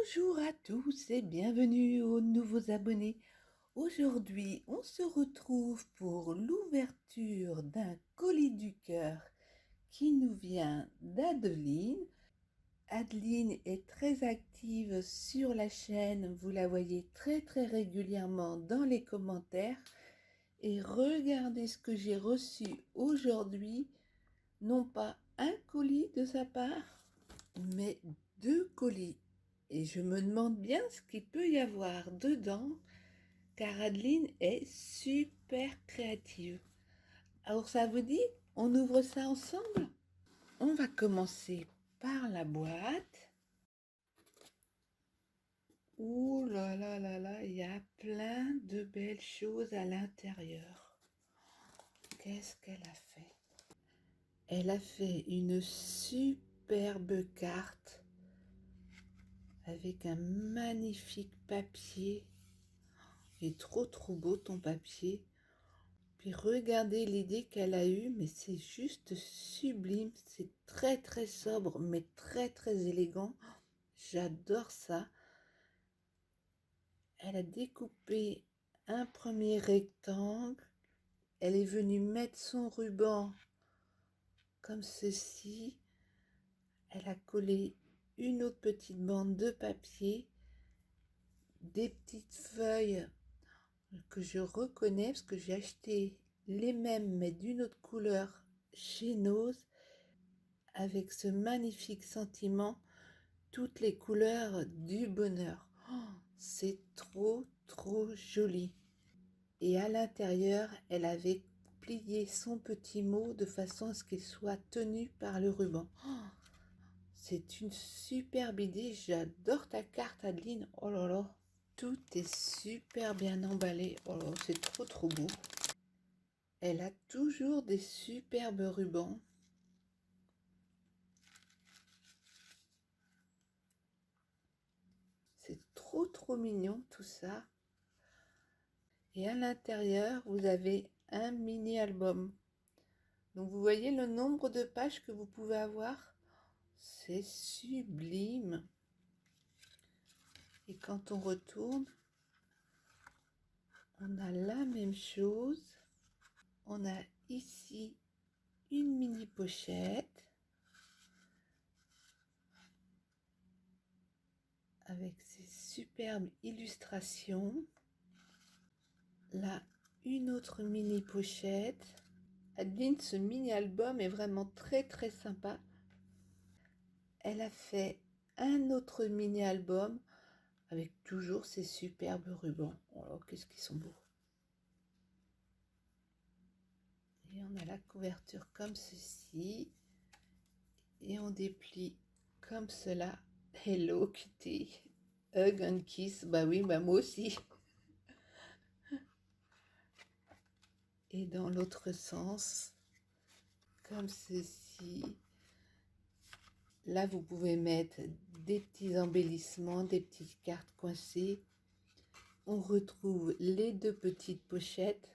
Bonjour à tous et bienvenue aux nouveaux abonnés. Aujourd'hui, on se retrouve pour l'ouverture d'un colis du cœur qui nous vient d'Adeline. Adeline est très active sur la chaîne, vous la voyez très régulièrement dans les commentaires. Et regardez ce que j'ai reçu aujourd'hui, non pas un colis de sa part, mais deux colis. Et je me demande bien ce qu'il peut y avoir dedans, car Adeline est super créative. Alors ça vous dit, on ouvre ça ensemble? On va commencer par la boîte. Ouh là, il y a plein de belles choses à l'intérieur. Qu'est-ce qu'elle a fait? Elle a fait une superbe carte avec un magnifique papier. Il est trop beau ton papier. Puis regardez l'idée qu'elle a eue, mais c'est juste sublime. C'est très sobre, mais très élégant. J'adore ça. Elle a découpé un premier rectangle. Elle est venue mettre son ruban comme ceci. Elle a collé une autre petite bande de papier, des petites feuilles que je reconnais parce que j'ai acheté les mêmes mais d'une autre couleur chez Nose, avec ce magnifique sentiment, toutes les couleurs du bonheur. Oh, c'est trop joli. Et à l'intérieur, elle avait plié son petit mot de façon à ce qu'il soit tenu par le ruban. Oh, c'est une superbe idée. J'adore ta carte, Adeline. Oh là là, tout est super bien emballé. Oh là, c'est trop beau. Elle a toujours des superbes rubans. C'est trop mignon tout ça. Et à l'intérieur, vous avez un mini album. Donc vous voyez le nombre de pages que vous pouvez avoir. C'est sublime. Et quand on retourne, on a la même chose. On a ici une mini pochette avec ses superbes illustrations. Là, une autre mini pochette. Adeline, ce mini album est vraiment très sympa. Elle a fait un autre mini album avec toujours ces superbes rubans. Oh là, qu'est-ce qu'ils sont beaux. Et on a la couverture comme ceci. Et on déplie comme cela. Hello Kitty. Hug and kiss. Bah oui, bah moi aussi. Et dans l'autre sens, comme ceci. Là, vous pouvez mettre des petits embellissements, des petites cartes coincées. On retrouve les deux petites pochettes.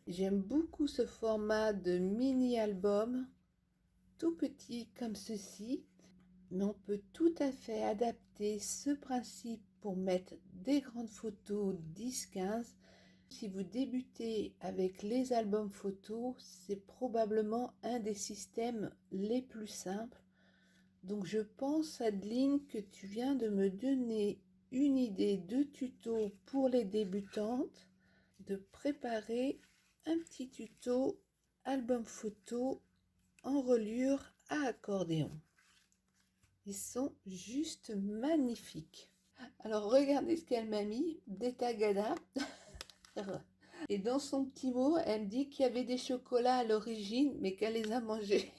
J'aime beaucoup ce format de mini-album, tout petit comme ceci. Mais on peut tout à fait adapter ce principe pour mettre des grandes photos 10-15. Si vous débutez avec les albums photos, c'est probablement un des systèmes les plus simples. Donc je pense, Adeline, que tu viens de me donner une idée de tuto pour les débutantes, de préparer un petit tuto album photo en reliure à accordéon. Ils sont juste magnifiques. Alors regardez ce qu'elle m'a mis, des tagadas. Et dans son petit mot, elle me dit qu'il y avait des chocolats à l'origine, mais qu'elle les a mangés.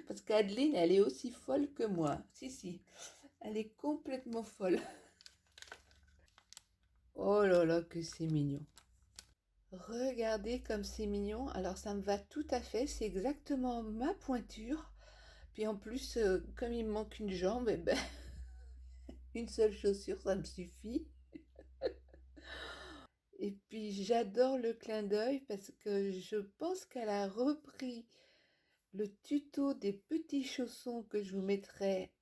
Parce qu'Adeline, elle est aussi folle que moi. Si, elle est complètement folle. Oh là, que c'est mignon. Regardez comme c'est mignon. Alors ça me va tout à fait, c'est exactement ma pointure. Puis en plus, comme il me manque une jambe, eh ben, une seule chaussure, ça me suffit. Et puis j'adore le clin d'œil parce que je pense qu'elle a repris le tuto des petits chaussons que je vous mettrai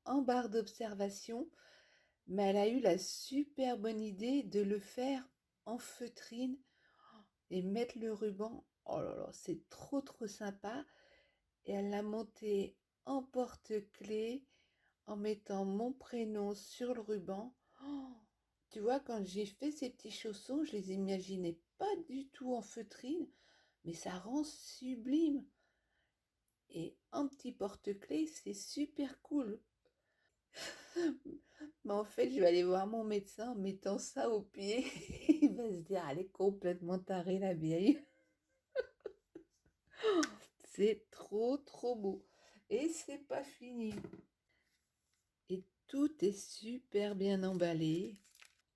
en barre d'observation, mais elle a eu la super bonne idée de le faire en feutrine et mettre le ruban. Oh là là, c'est trop sympa. Et elle l'a monté en porte-clés en mettant mon prénom sur le ruban. Oh, tu vois, quand j'ai fait ces petits chaussons, je les imaginais pas du tout en feutrine, mais ça rend sublime. Et un petit porte-clés, c'est super cool. Mais en fait, je vais aller voir mon médecin en mettant ça au pied. Il va se dire, elle est complètement tarée, la vieille. C'est trop beau. Et c'est pas fini. Et tout est super bien emballé.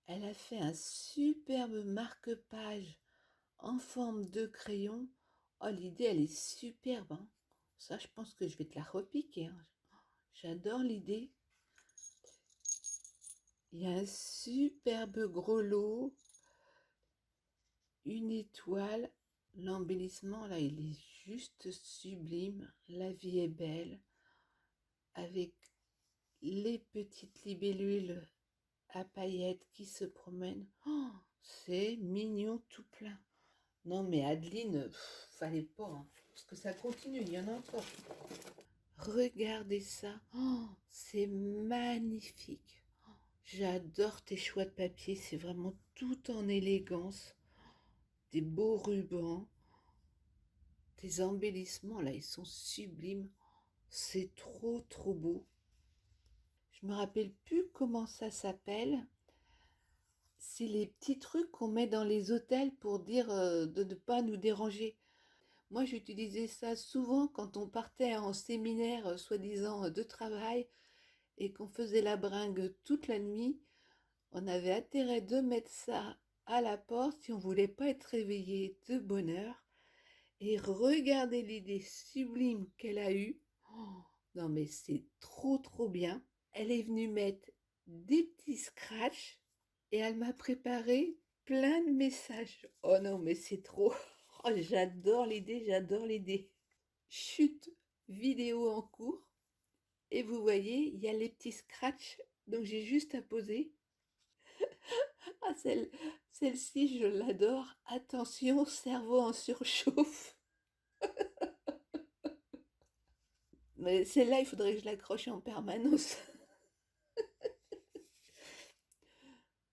Elle a fait un superbe marque-page en forme de crayon. Oh, l'idée, elle est superbe, hein. Ça, je pense que je vais te la repiquer, hein. J'adore l'idée. Il y a un superbe gros lot, une étoile. L'embellissement, là, il est juste sublime. La vie est belle. Avec les petites libellules à paillettes qui se promènent. Oh, c'est mignon tout plein. Non, mais Adeline, fallait pas, hein, parce que ça continue, il y en a encore. Regardez ça. Oh, c'est magnifique. J'adore tes choix de papier, c'est vraiment tout en élégance. Des beaux rubans, tes embellissements, là, ils sont sublimes. C'est trop beau. Je me rappelle plus comment ça s'appelle. C'est les petits trucs qu'on met dans les hôtels pour dire de ne pas nous déranger. Moi, j'utilisais ça souvent quand on partait en séminaire, soi-disant de travail, et qu'on faisait la bringue toute la nuit. On avait intérêt de mettre ça à la porte si on voulait pas être réveillé de bonne heure. Et regardez l'idée sublime qu'elle a eue. Oh, non mais c'est trop bien. Elle est venue mettre des petits scratchs et elle m'a préparé plein de messages. Oh non mais c'est trop. Oh, j'adore l'idée, j'adore l'idée. Chute vidéo en cours. Et vous voyez, il y a les petits scratchs. Donc j'ai juste à poser. Ah, celle-ci, je l'adore. Attention, cerveau en surchauffe. Mais celle-là, il faudrait que je l'accroche en permanence.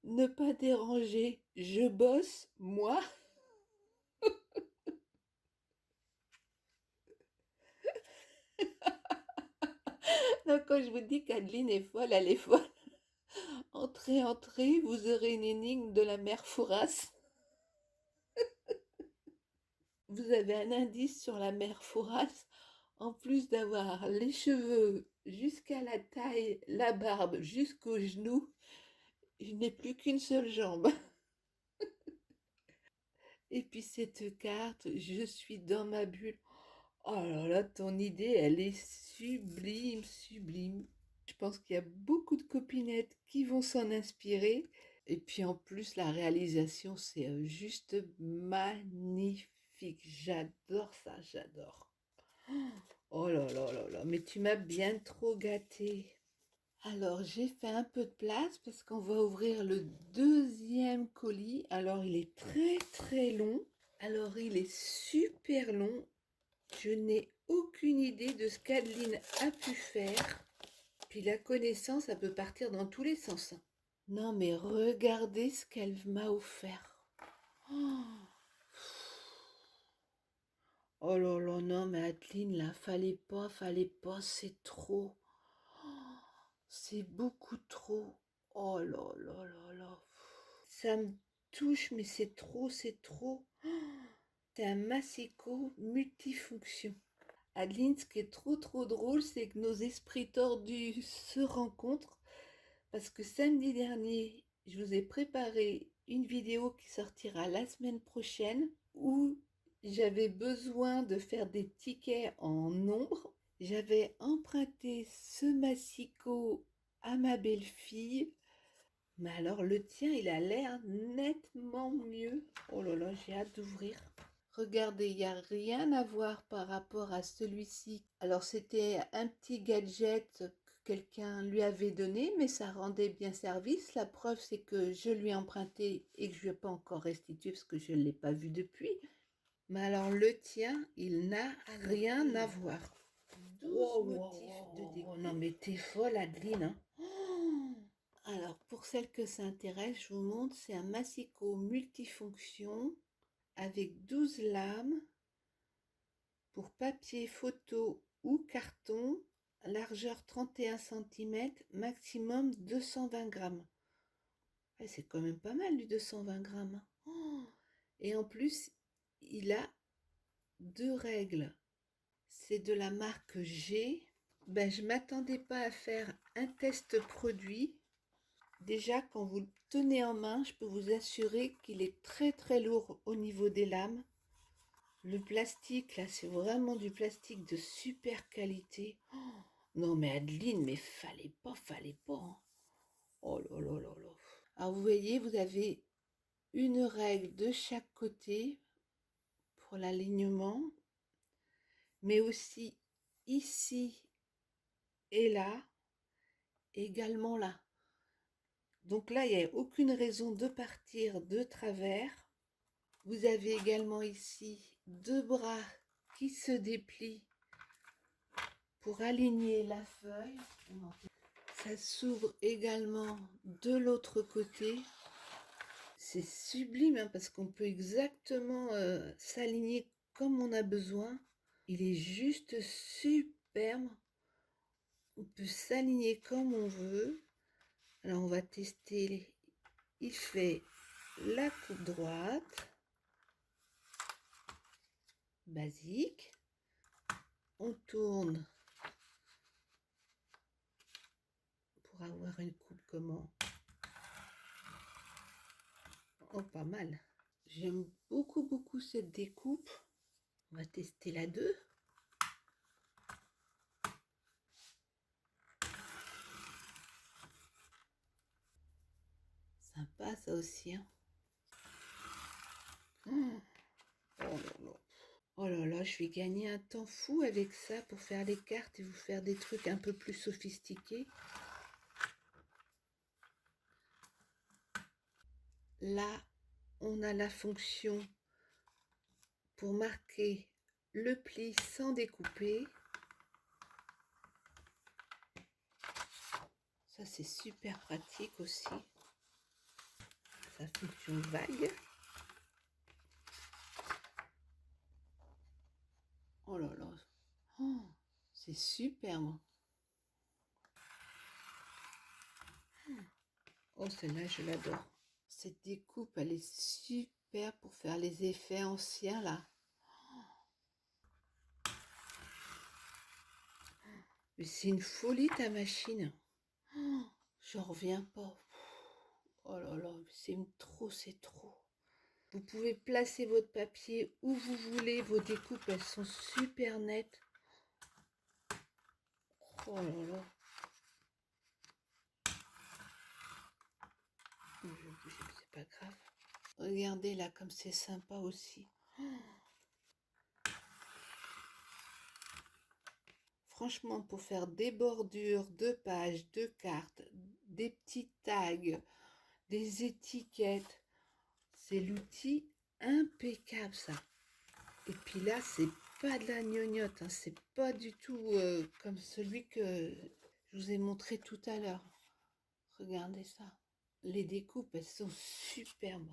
Ne pas déranger, je bosse, moi. Donc, quand je vous dis qu'Adeline est folle, elle est folle. Entrez, vous aurez une énigme de la mère Fouras. Vous avez un indice sur la mère Fouras. En plus d'avoir les cheveux jusqu'à la taille, la barbe jusqu'aux genoux, je n'ai plus qu'une seule jambe. Et puis cette carte, je suis dans ma bulle. Oh là là, ton idée, elle est sublime. Je pense qu'il y a beaucoup de copinettes qui vont s'en inspirer. Et puis en plus, la réalisation, c'est juste magnifique. J'adore ça, j'adore. Oh là, mais tu m'as bien trop gâtée. Alors, j'ai fait un peu de place parce qu'on va ouvrir le deuxième colis. Alors, il est très long. Alors, il est super long. Je n'ai aucune idée de ce qu'Adeline a pu faire. Puis la connaissance, ça peut partir dans tous les sens, hein. Non, mais regardez ce qu'elle m'a offert. Oh, oh là là, non, mais Adeline, là, fallait pas, c'est trop. Oh, c'est beaucoup trop. Oh là. Ça me touche, mais c'est trop, c'est trop. Oh, c'est un massicot multifonction. Adeline, ce qui est trop drôle, c'est que nos esprits tordus se rencontrent parce que samedi dernier, je vous ai préparé une vidéo qui sortira la semaine prochaine où j'avais besoin de faire des tickets en nombre. J'avais emprunté ce massicot à ma belle-fille. Mais alors le tien, il a l'air nettement mieux. Oh là là, j'ai hâte d'ouvrir. Regardez, il n'y a rien à voir par rapport à celui-ci. Alors c'était un petit gadget que quelqu'un lui avait donné, mais ça rendait bien service. La preuve, c'est que je lui ai emprunté et que je ne lui ai pas encore restitué parce que je ne l'ai pas vu depuis. Mais alors le tien, il n'a rien à voir. 12 motifs de déco. Non mais t'es folle, Adeline, hein. Oh, alors pour celles que ça intéresse, je vous montre, c'est un massicot multifonction avec 12 lames pour papier, photo ou carton, largeur 31 cm, maximum 220 grammes. Ouais, c'est quand même pas mal du 220 grammes. Oh, et en plus, il a 2 règles. C'est de la marque G. Ben, je ne m'attendais pas à faire un test produit. Déjà, quand vous le tenez en main, je peux vous assurer qu'il est très très lourd au niveau des lames. Le plastique, là, c'est vraiment du plastique de super qualité. Oh, non, mais Adeline, mais fallait pas, hein. Oh là là là là. Alors, vous voyez, vous avez une règle de chaque côté pour l'alignement, mais aussi ici et là, également là. Donc là, il n'y a aucune raison de partir de travers. Vous avez également ici 2 bras qui se déplient pour aligner la feuille. Ça s'ouvre également de l'autre côté. C'est sublime hein, parce qu'on peut exactement s'aligner comme on a besoin. Il est juste superbe. On peut s'aligner comme on veut. Alors on va tester. Il fait la coupe droite. Basique. On tourne pour avoir une coupe comment? Oh, pas mal. J'aime beaucoup cette découpe. On va tester la 2. Sympa ça aussi. Hein. Oh là là. Oh là là, je vais gagner un temps fou avec ça pour faire les cartes et vous faire des trucs un peu plus sophistiqués. Là, on a la fonction pour marquer le pli sans découper. Ça, c'est super pratique aussi. Sa fonction vague. Oh là là. Oh, c'est superbe. Oh, celle-là, je l'adore. Cette découpe, elle est super pour faire les effets anciens, là. Mais c'est une folie, ta machine. Oh, j'en reviens pas. Oh là là, c'est trop, c'est trop. Vous pouvez placer votre papier où vous voulez. Vos découpes, elles sont super nettes. Oh là là. Je vais bouger, c'est pas grave. Regardez là, comme c'est sympa aussi. Franchement, pour faire des bordures de pages, de cartes, des petits tags, des étiquettes, c'est l'outil impeccable ça. Et puis là, c'est pas de la gnognotte, hein, c'est pas du tout comme celui que je vous ai montré tout à l'heure. Regardez ça. Les découpes, elles sont superbes.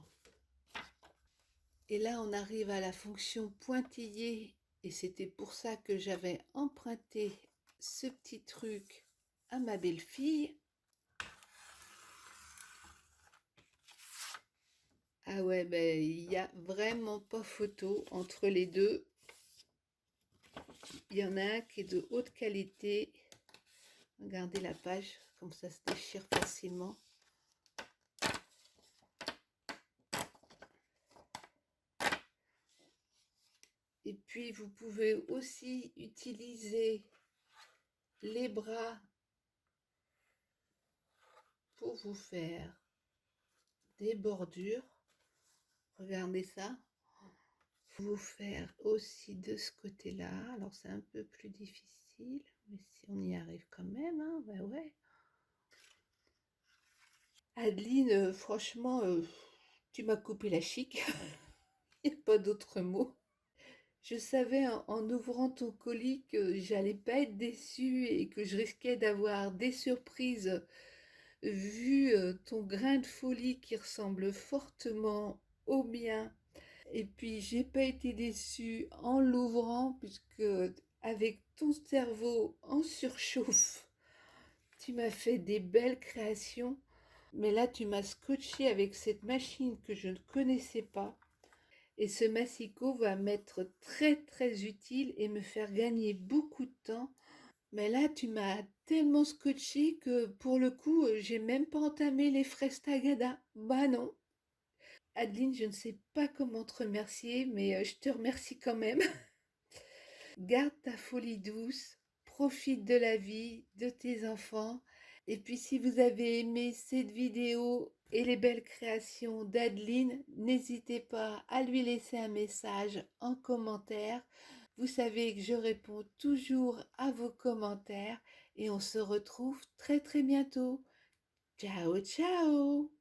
Et là, on arrive à la fonction pointillé. Et c'était pour ça que j'avais emprunté ce petit truc à ma belle-fille. Ah ouais, ben il n'y a vraiment pas photo entre les deux. Il y en a un qui est de haute qualité. Regardez la page, comme ça se déchire facilement. Et puis, vous pouvez aussi utiliser les bras pour vous faire des bordures. Regardez ça. Vous faire aussi de ce côté-là. Alors c'est un peu plus difficile, mais si on y arrive quand même, hein, bah ouais. Adeline, franchement, tu m'as coupé la chic. Il n'y a pas d'autre mot. Je savais en ouvrant ton colis que j'allais pas être déçue et que je risquais d'avoir des surprises vu ton grain de folie qui ressemble fortement au mien. Et puis j'ai pas été déçue en l'ouvrant puisque avec ton cerveau en surchauffe, tu m'as fait des belles créations. Mais là, tu m'as scotché avec cette machine que je ne connaissais pas. Et ce massicot va m'être très très utile et me faire gagner beaucoup de temps. Mais là, tu m'as tellement scotché que pour le coup, j'ai même pas entamé les fraises tagada. Bah non. Adeline, je ne sais pas comment te remercier, mais je te remercie quand même. Garde ta folie douce, profite de la vie, de tes enfants. Et puis si vous avez aimé cette vidéo et les belles créations d'Adeline, n'hésitez pas à lui laisser un message en commentaire. Vous savez que je réponds toujours à vos commentaires et on se retrouve très très bientôt. Ciao ciao!